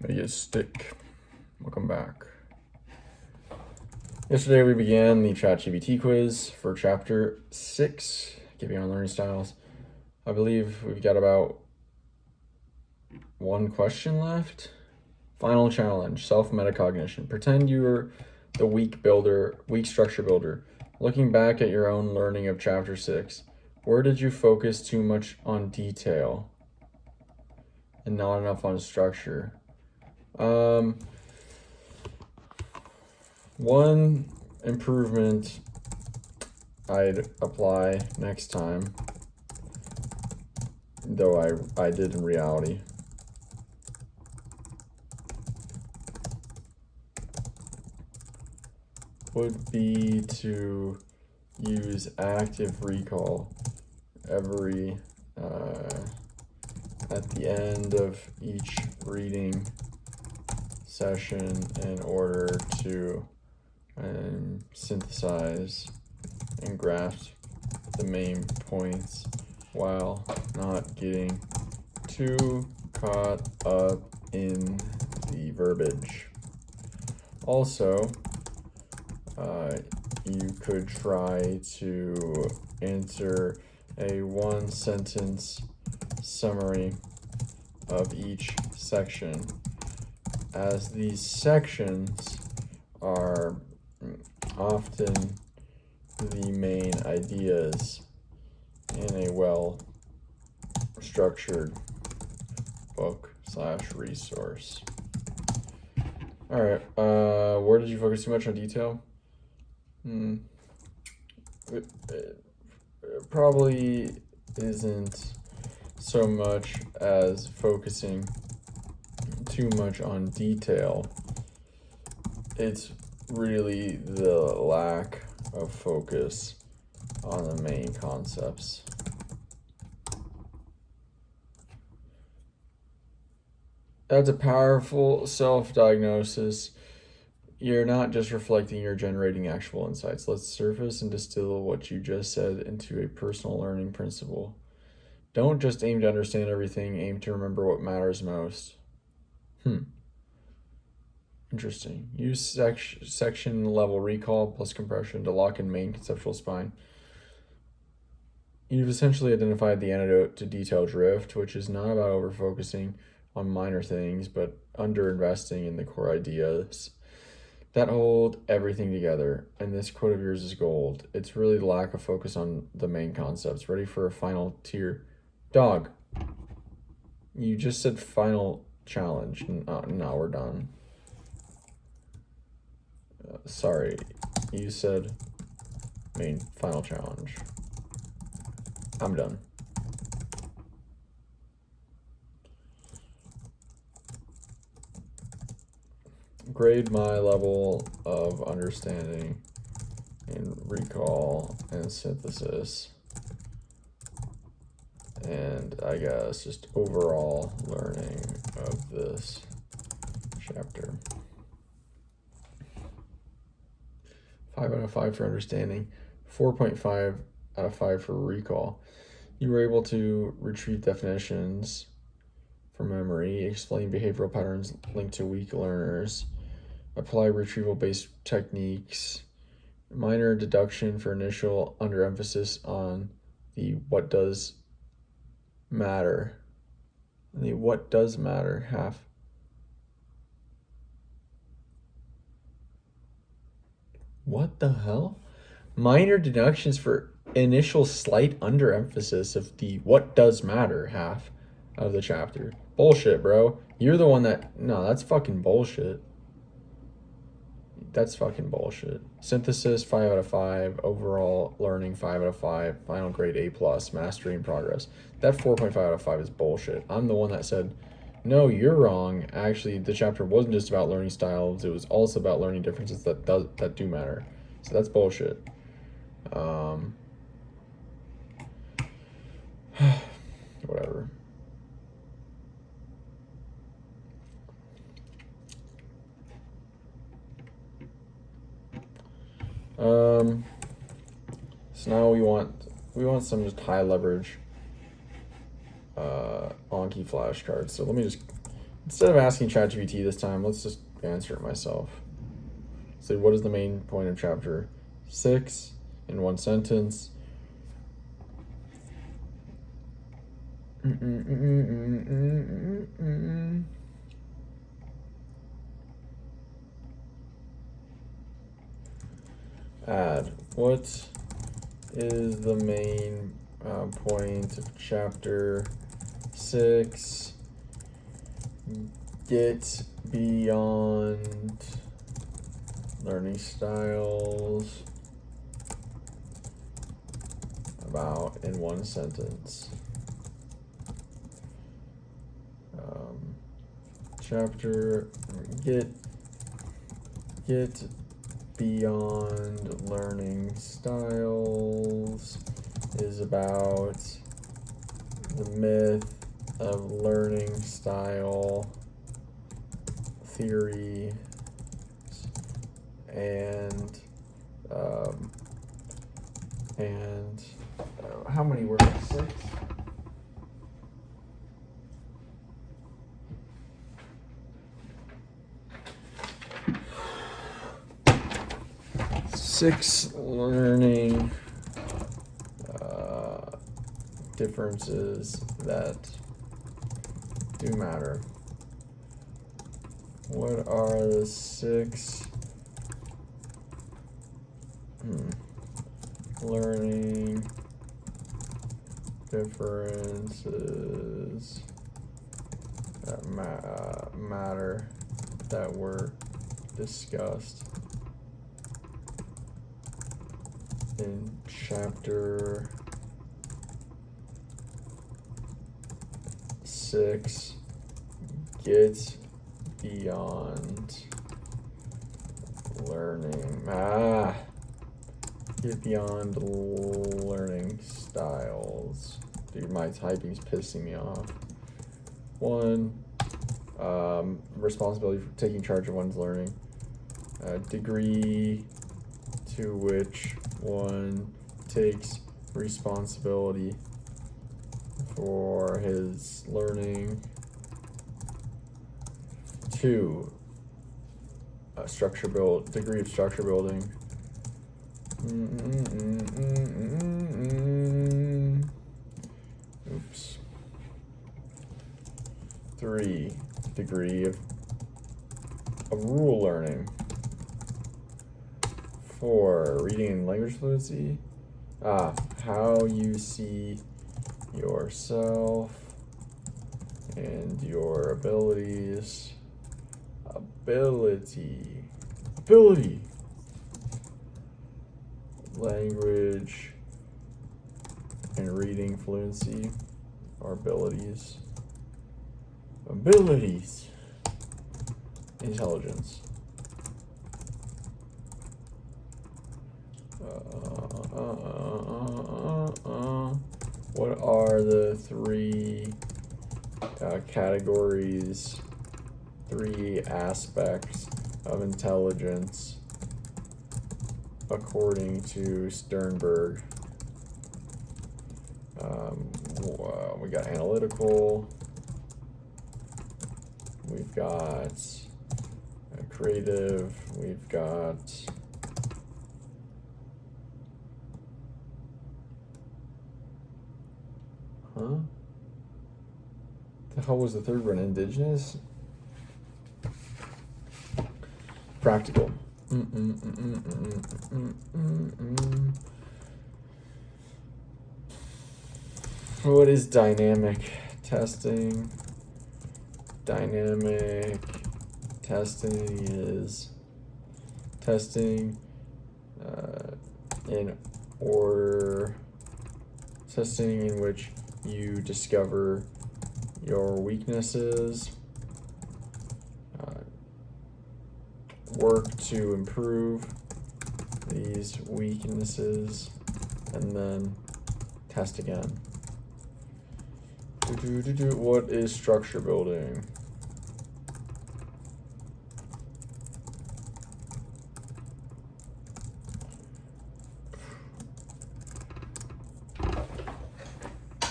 Make it stick. Welcome back. Yesterday we began the ChatGPT quiz for chapter 6, giving our learning styles. I believe we've got about one question left. Final challenge, self-metacognition. Pretend you're the weak structure builder. Looking back at your own learning of chapter 6, where did you focus too much on detail and not enough on structure? One improvement I'd apply next time, though I did in reality, would be to use active recall every at the end of each reading session in order to synthesize and grasp the main points while not getting too caught up in the verbiage. Also, you could try to answer a one-sentence summary of each section, as these sections are often the main ideas in a well-structured book/resource. All right, where did you focus too much on detail? It probably isn't so much as focusing too much on detail. It's really the lack of focus on the main concepts. That's a powerful self-diagnosis. You're not just reflecting, you're generating actual insights. Let's surface and distill what you just said into a personal learning principle. Don't just aim to understand everything, aim to remember what matters most. Interesting. Use section level recall plus compression to lock in main conceptual spine. You've essentially identified the antidote to detail drift, which is not about over-focusing on minor things, but under-investing in the core ideas that hold everything together. And this quote of yours is gold. It's really the lack of focus on the main concepts. Ready for a final tier? Dog, you just said final challenge. No, we're done. Sorry, you said main final challenge. I'm done. Grade my level of understanding and recall and synthesis, and I guess just overall learning of this chapter. 5 out of 5 for understanding, 4.5 out of 5 for recall. You were able to retrieve definitions from memory, explain behavioral patterns linked to weak learners, apply retrieval-based techniques, minor deduction for initial underemphasis on the what does matter. The what does matter half. What the hell? Minor deductions for initial slight underemphasis of the what does matter half of the chapter. Bullshit, bro. You're the one that... No, that's fucking bullshit. That's fucking bullshit. Synthesis, 5 out of 5. Overall learning, 5 out of 5. Final grade, A+. Mastery in progress. That 4.5 out of 5 is bullshit. I'm the one that said, no, you're wrong. Actually, the chapter wasn't just about learning styles. It was also about learning differences that do matter. So that's bullshit. Whatever. So now we want some just high leverage Anki flashcards. So let me just Instead of asking ChatGPT this time, let's just answer it myself. So what is the main point of chapter 6 in one sentence? Add. What is the main point of chapter 6? Get beyond learning styles about in one sentence. Chapter get beyond learning styles is about the myth of learning style theory and how many words? 6? Six learning differences that do matter. What are the 6 learning differences that matter that were discussed in chapter 6? Get beyond learning. Get beyond learning styles. Dude, my typing's pissing me off. 1, responsibility for taking charge of one's learning. Degree to which one takes responsibility for his learning. 2, degree of structure building. Oops. 3, degree of rule learning. 4, reading and language fluency. How you see yourself and your abilities. Ability. Language and reading fluency or abilities. Intelligence. What are the 3 categories, 3 aspects of intelligence according to Sternberg? We got analytical, we've got creative, we've got the hell was the third one? Indigenous? Practical. What is dynamic testing? Dynamic testing is testing testing in which you discover your weaknesses, work to improve these weaknesses, and then test again. What is structure building?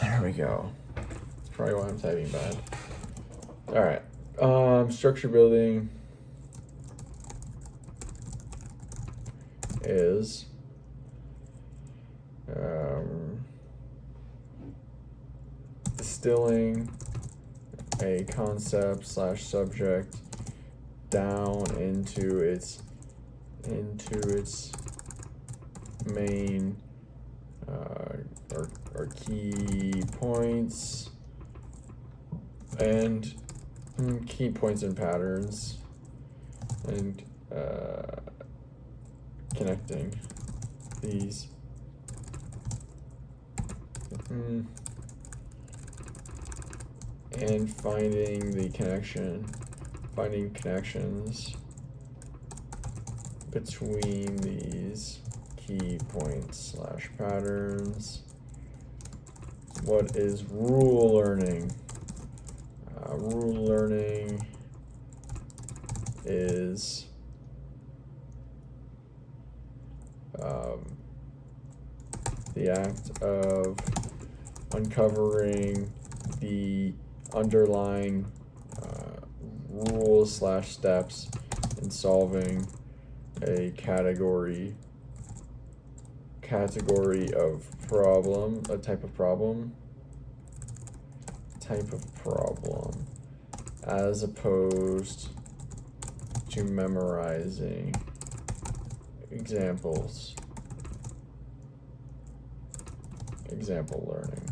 There we go. That's probably why I'm typing bad. All right. Structure building is distilling a concept / subject down into its main or key points and patterns, and connecting these and finding connections between these key points / patterns. What is rule learning? Rule learning is the act of uncovering the underlying rules / steps in solving a category of problem, a type of problem, as opposed to memorizing examples. Example learning.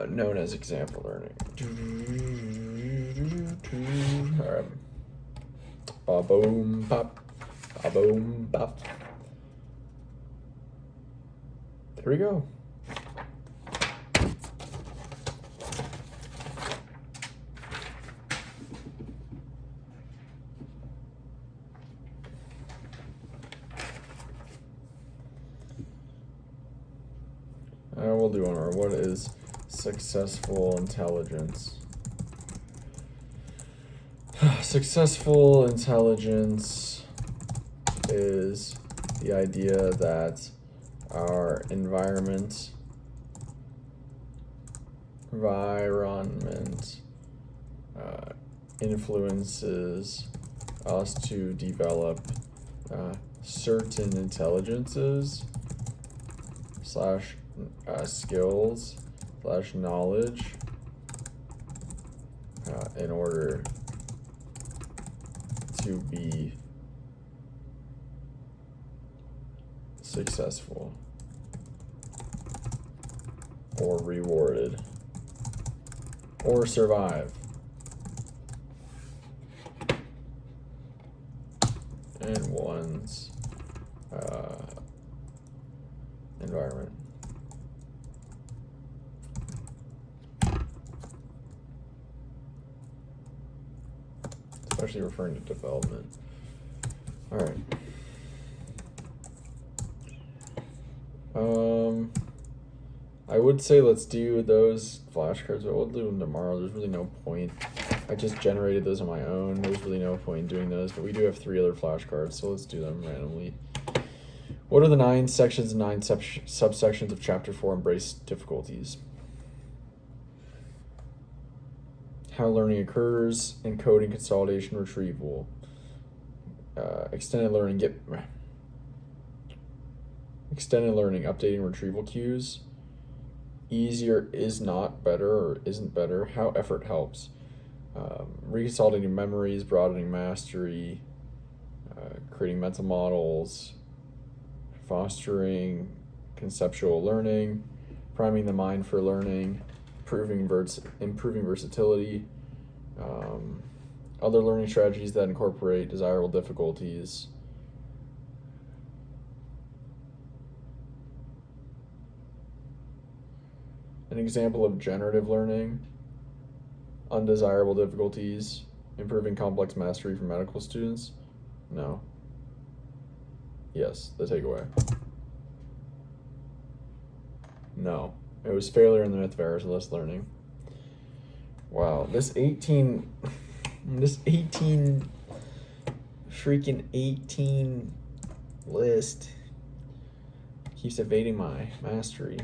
Known as example learning. All right. Ba-boom, pop. Ba-boom, pop. There we go. We'll do one more. What is successful intelligence? Successful intelligence is the idea that our environment influences us to develop certain intelligences / skills / knowledge in order to be successful or rewarded or survive in one's environment. Especially referring to development. All right. I would say let's do those flashcards, but we'll do them tomorrow. There's really no point. I just generated those on my own. There's really no point in doing those, but we do have 3 other flashcards, so let's do them randomly. What are the 9 sections and 9 subsections of Chapter 4 Embrace Difficulties? How learning occurs, encoding, consolidation, retrieval. Extended learning, updating retrieval cues. Easier is not better or isn't better. How effort helps. Reconsolidating memories, broadening mastery, creating mental models, fostering conceptual learning, priming the mind for learning, improving versatility, other learning strategies that incorporate desirable difficulties. An example of generative learning, undesirable difficulties, improving complex mastery for medical students. No. Yes, the takeaway. No. It was failure in the myth of errorless learning. Wow, this 18 list keeps evading my mastery.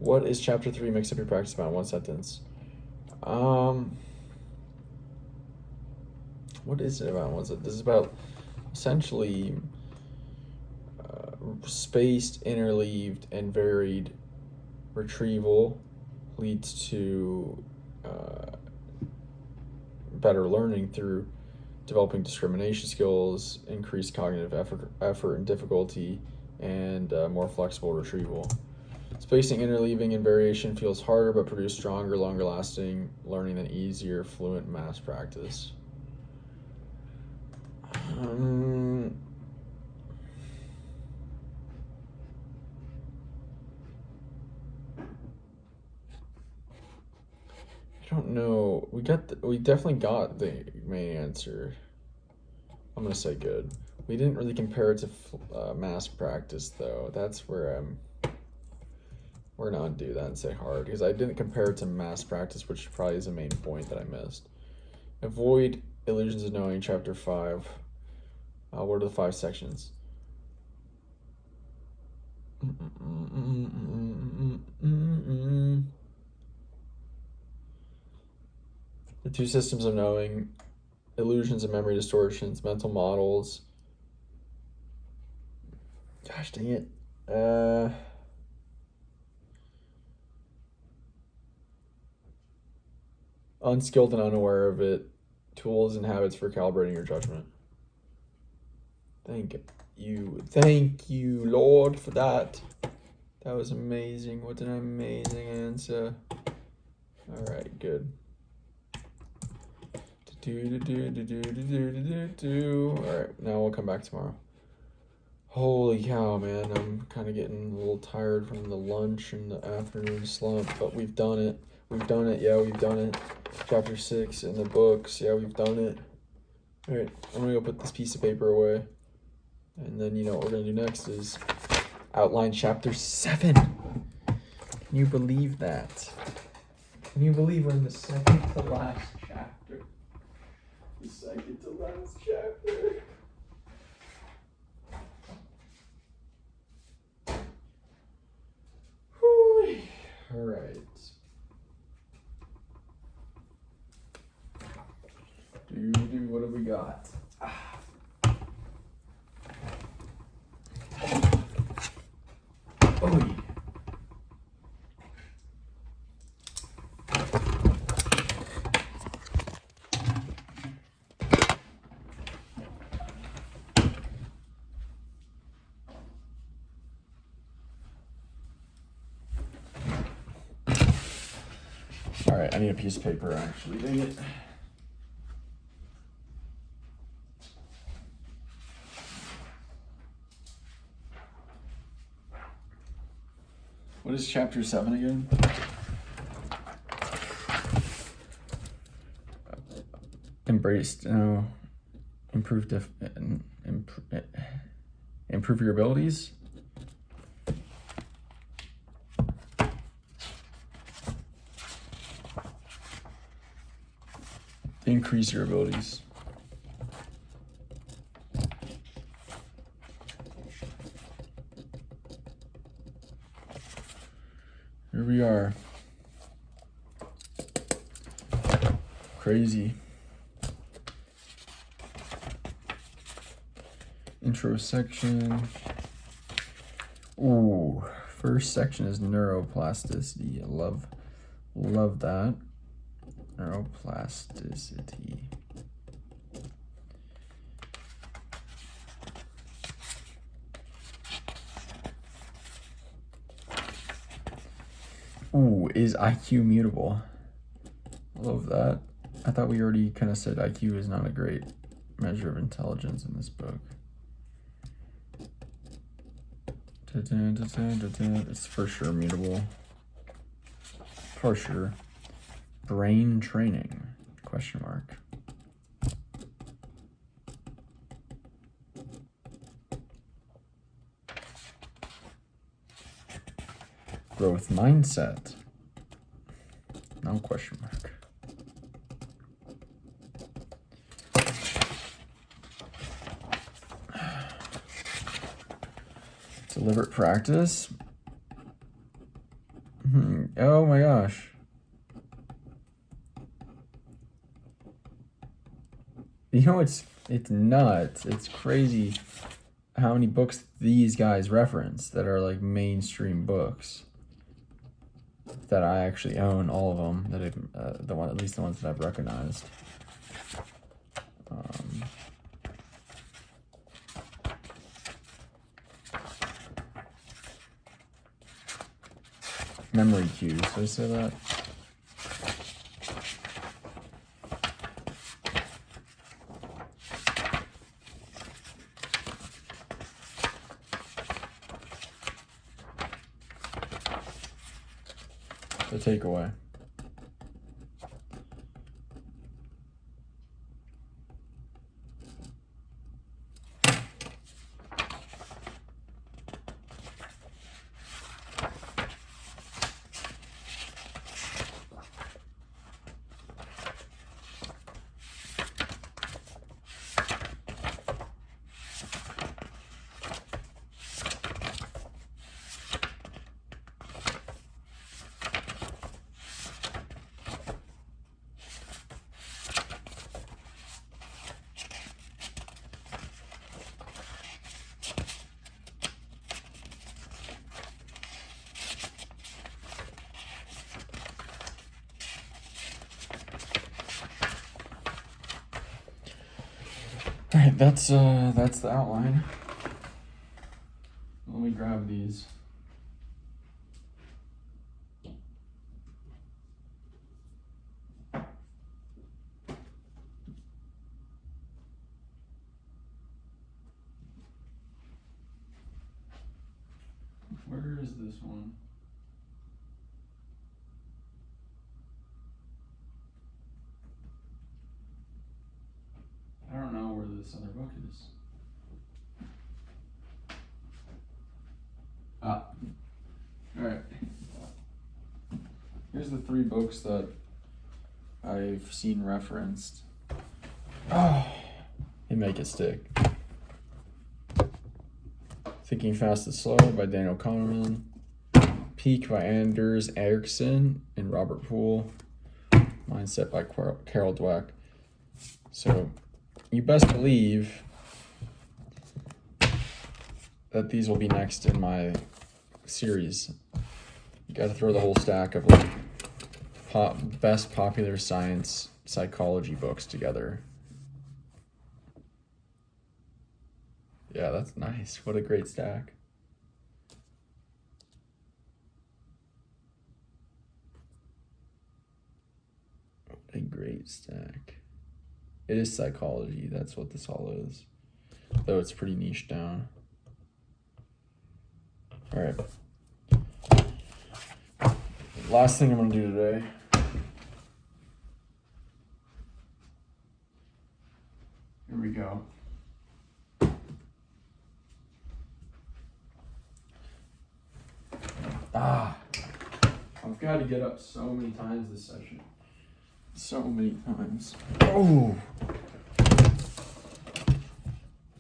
What is chapter 3? Mix up your practice about one sentence. What is it about? What's it? This is about essentially spaced, interleaved, and varied retrieval leads to better learning through developing discrimination skills, increased cognitive effort and difficulty, and more flexible retrieval. Spacing, interleaving, and variation feels harder but produce stronger, longer-lasting learning than easier, fluent mass practice. I don't know. We definitely got the main answer. I'm gonna say good. We didn't really compare it to mass practice though. That's where we're gonna undo that and say hard because I didn't compare it to mass practice, which probably is the main point that I missed. Avoid illusions of knowing, chapter 5. What are the 5 sections? The 2 systems of knowing, illusions and memory distortions, mental models. Gosh dang it. Unskilled and unaware of it. Tools and habits for calibrating your judgment. Thank you, Lord, for that. That was amazing. What an amazing answer. All right, good. All right, now we'll come back tomorrow. Holy cow, man. I'm kind of getting a little tired from the lunch and the afternoon slump, but we've done it. We've done it. Yeah, we've done it. Chapter 6 in the books. Yeah, we've done it. All right, I'm going to go put this piece of paper away. And then, what we're going to do next is outline chapter 7. Can you believe that? Can you believe we're in the second to last chapter? The second to last chapter. Whew. All right. What have we got? Oh, yeah. All right, I need a piece of paper actually. Dang it. What is chapter 7 again? Improve your abilities. Increase your abilities. Here we are. Crazy. Intro section. Ooh, first section is neuroplasticity. I love that. Neuroplasticity. Ooh, is IQ mutable? Love that. I thought we already kind of said IQ is not a great measure of intelligence in this book. It's for sure mutable. For sure. Brain training? Question mark. Growth mindset? No question mark. Deliberate practice. Oh my gosh. You know, it's nuts. It's crazy how many books these guys reference that are like mainstream books that I actually own, all of them that I've, at least the ones that I've recognized. Memory cues. Did I say that? The takeaway. All right, that's the outline. Let me grab these. Where is this one? I don't know where this other book is. Ah. Alright. Here's the 3 books that I've seen referenced. Oh, they make it stick. Thinking Fast and Slow by Daniel Kahneman. Peak by Anders Ericsson and Robert Poole. Mindset by Carol Dweck. So you best believe that these will be next in my series. You got to throw the whole stack of like best popular science psychology books together. Yeah, that's nice. What a great stack. What a great stack. It is psychology. That's what this all is. Though it's pretty niche down. All right. Last thing I'm going to do today. Here we go. I've got to get up so many times this session. So many times. Oh!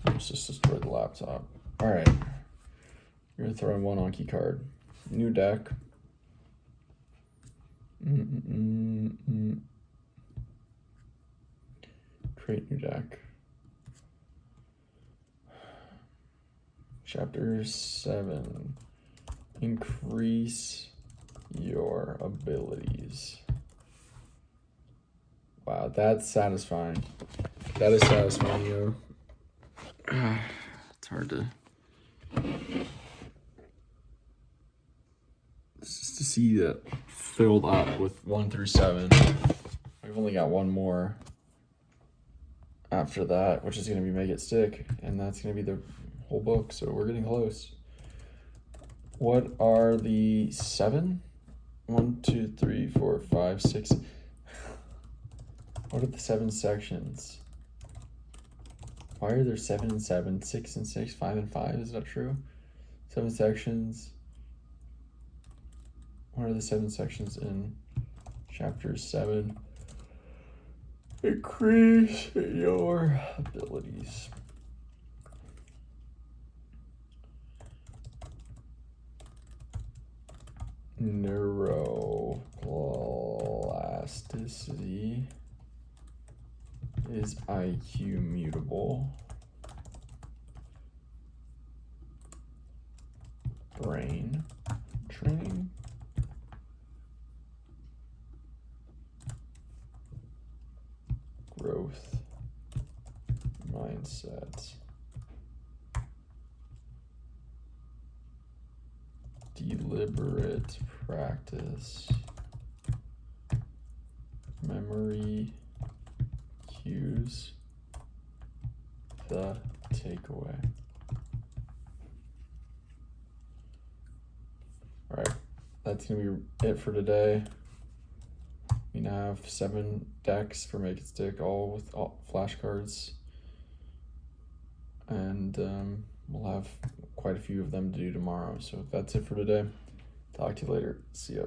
Let's just destroy the laptop. Alright. You're going to throw in one Anki card. New deck. Create new deck. Chapter 7. Increase your abilities. Wow, that's satisfying. That is satisfying, yo. It's hard to just to see that filled up with 1 through 7. We've only got one more after that, which is going to be Make It Stick, and that's going to be the whole book, so we're getting close. What are the 7? 1, 2, 3, 4, 5, 6. What are the 7 sections? Why are there 7 and 7, 6 and 6, 5 and 5? Is that true? 7 sections. What are the 7 sections in chapter 7? Increase your abilities. Neuro. Plasticity. Is IQ mutable? Brain training. Growth mindset. Deliberate practice. Memory cues. The takeaway. All right, that's gonna be it for today. We now have 7 decks for Make It Stick, all with flashcards, and we'll have quite a few of them to do tomorrow. So that's it for today. Talk to you later. See ya.